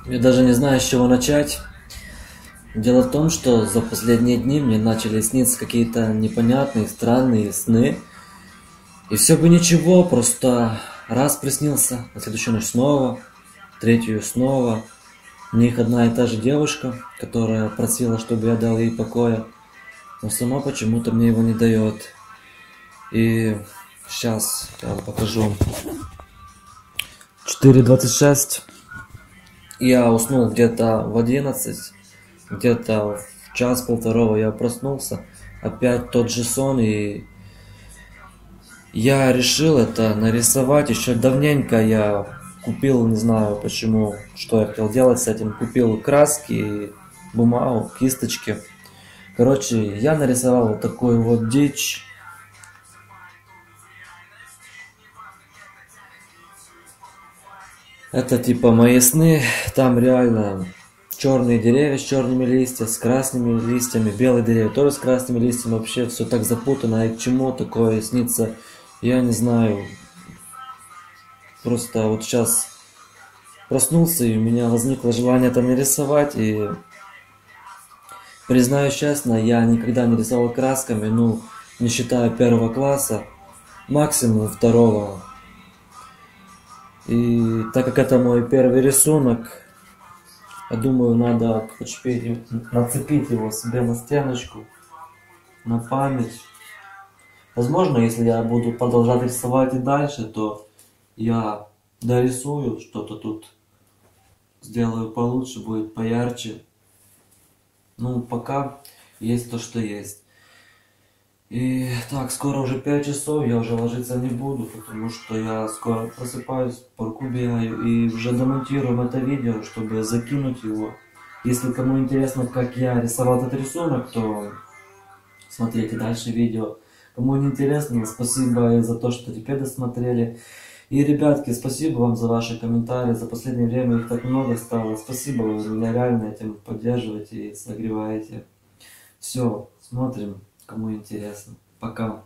Я даже не знаю, с чего начать. Дело в том, что за последние дни мне начали сниться какие-то непонятные, странные сны. И все бы ничего, просто раз приснился, на следующую ночь снова, третью снова. У них одна и та же девушка, которая просила, чтобы я дал ей покоя, но сама почему-то мне его не дает. И сейчас я вам покажу. 4:26. Я уснул где-то в 11, где-то в час-полтора я проснулся. Опять тот же сон, и я решил это нарисовать. Еще давненько я купил, не знаю почему, что я хотел делать с этим. Купил краски, бумагу, кисточки. Короче, я нарисовал вот такую вот дичь. Это типа мои сны. Там реально черные деревья с черными листьями, с красными листьями, белые деревья тоже с красными листьями. Вообще все так запутано. И к чему такое снится, я не знаю. Просто вот сейчас проснулся, и у меня возникло желание это нарисовать. И признаюсь честно, я никогда не рисовал красками, ну, не считая 1 класса, максимум 2. И так как это мой первый рисунок, я думаю, надо нацепить его себе на стеночку, на память. Возможно, если я буду продолжать рисовать и дальше, то я дорисую что-то тут, сделаю получше, будет поярче. Ну, пока есть то, что есть. И так, скоро уже 5 часов, я уже ложиться не буду, потому что я скоро просыпаюсь, в парку бегаю и уже демонтируем это видео, чтобы закинуть его. Если кому интересно, как я рисовал этот рисунок, то смотрите дальше видео. Кому не интересно, спасибо за то, что теперь досмотрели. И, ребятки, спасибо вам за ваши комментарии, за последнее время их так много стало. Спасибо, вы меня реально этим поддерживаете и согреваете. Все, смотрим. Кому интересно. Пока.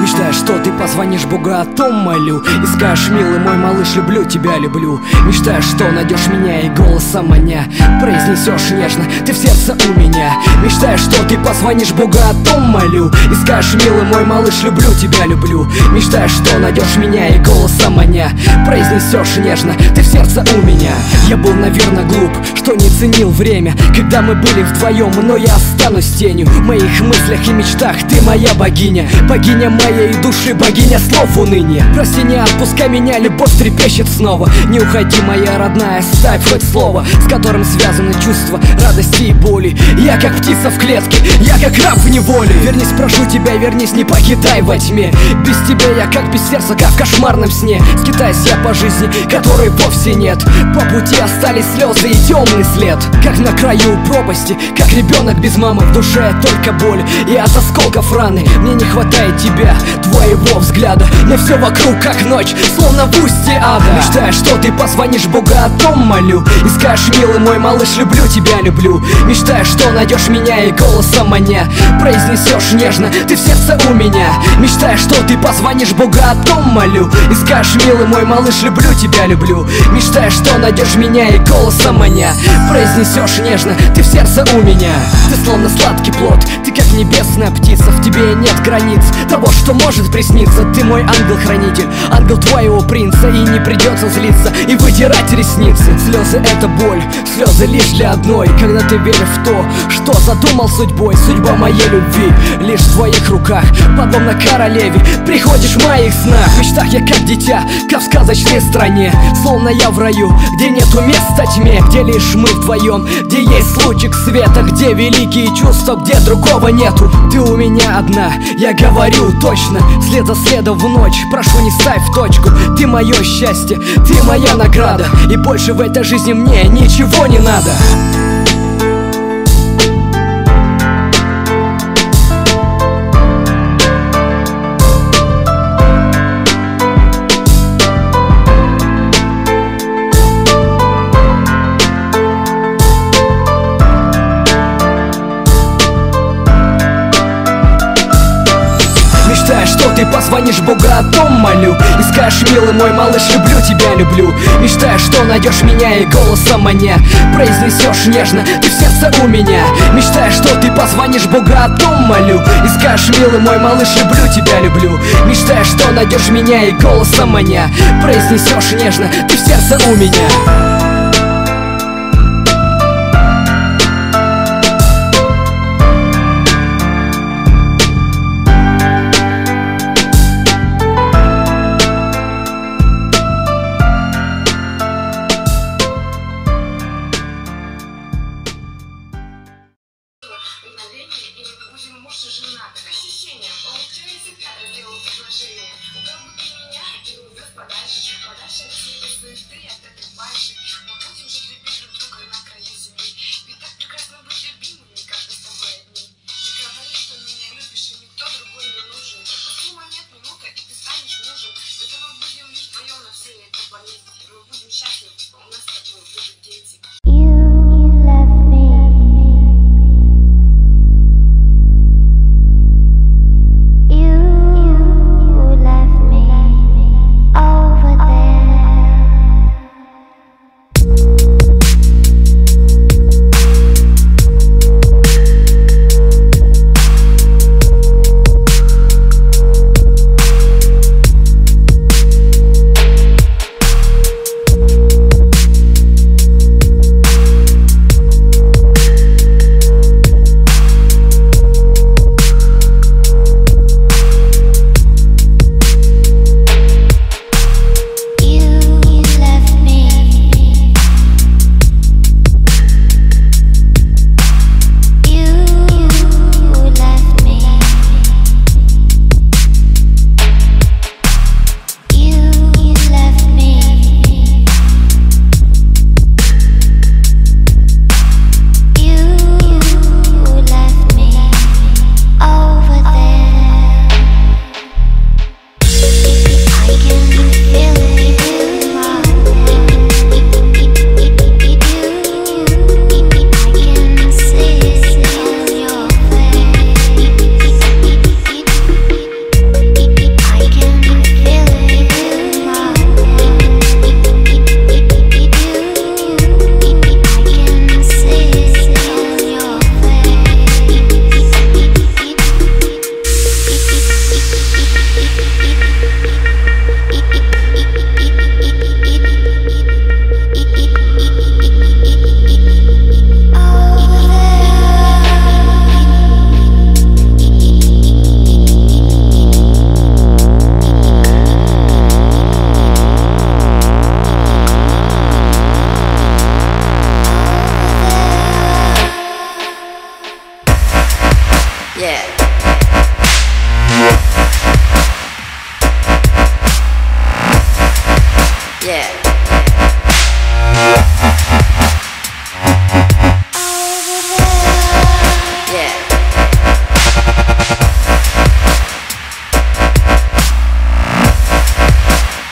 Мечтаешь, что ты позвонишь Богу, о том молю и скажешь: милый мой малыш, люблю тебя, люблю. Мечтаешь, что найдешь меня и голосом маня произнесешь нежно: ты в сердце у меня. Мечтаешь, что ты позвонишь Богу, о том молю и скажешь: милый мой малыш, люблю тебя, люблю. Мечтаешь, что найдешь меня и голосом маня произнесешь нежно: ты в сердце у меня. Я был, наверное, глуп, что не ценил время, когда мы были вдвоем, но я останусь тенью в моих мыслях и мечтах. Ты моя богиня, богиня моей души, богиня слов уныния. Прости, не отпускай меня, любовь трепещет снова. Не уходи, моя родная, ставь хоть слово, с которым связаны чувства радости и боли. Я как птица в клетке, я как раб в неволе. Вернись, прошу тебя, вернись, не покидай во тьме. Без тебя я как без сердца, как в кошмарном сне. Скитаюсь я по жизни, которой вовсе нет. По пути остались слезы и темный след. Как на краю пропасти, как ребенок без мамы. В душе только боль и от осколков раны. Мне не хватает тебя, твоего взгляда. Но все вокруг как ночь, словно в устье ада. Мечтаешь, что ты позвонишь Богу, о том молю и скажешь: милый мой малыш, люблю тебя, люблю. Мечтаешь, что найдешь меня и голосом маня произнесешь нежно: ты в сердце у меня. Мечтаешь, что ты позвонишь Богу, о том молю и скажешь: милый мой малыш, люблю тебя, люблю. Мечтаешь, что найдешь меня и голосом маня произнесешь нежно: ты в сердце у меня. Ты словно сладкий плод, ты как небесная птица. В тебе нет границ того, что может присниться. Ты мой ангел-хранитель, ангел твоего принца. И не придется злиться и вытирать ресницы. Слезы — это боль, слезы лишь для одной. Когда ты веришь в то, что задумал судьбой. Судьба моей любви лишь в твоих руках, подобно королеве приходишь в моих снах. В мечтах я как дитя, как в сказочной стране. Словно я в раю, где нету места тьме, где лишь мы вдвоем, где есть лучик света, где великие чувства, где другого нету. Ты у меня одна, я говорю точно, след за следом в ночь. Прошу, не ставь точку, ты мое счастье, ты моя награда. И больше в этой жизни мне ничего не надо. Мечтаешь, что ты позвонишь Богу, о том том молю. И скажешь, милый мой малыш, люблю тебя, люблю. Мечтаешь, что найдешь меня и голосом маня произнесешь нежно, ты в сердце у меня. Мечтаешь, что ты позвонишь Богу, о том молю. И скажешь, милый мой малыш, люблю тебя, люблю. Мечтаешь, что найдешь меня и голосом маня произнесешь нежно, ты в сердце у меня.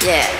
Yeah.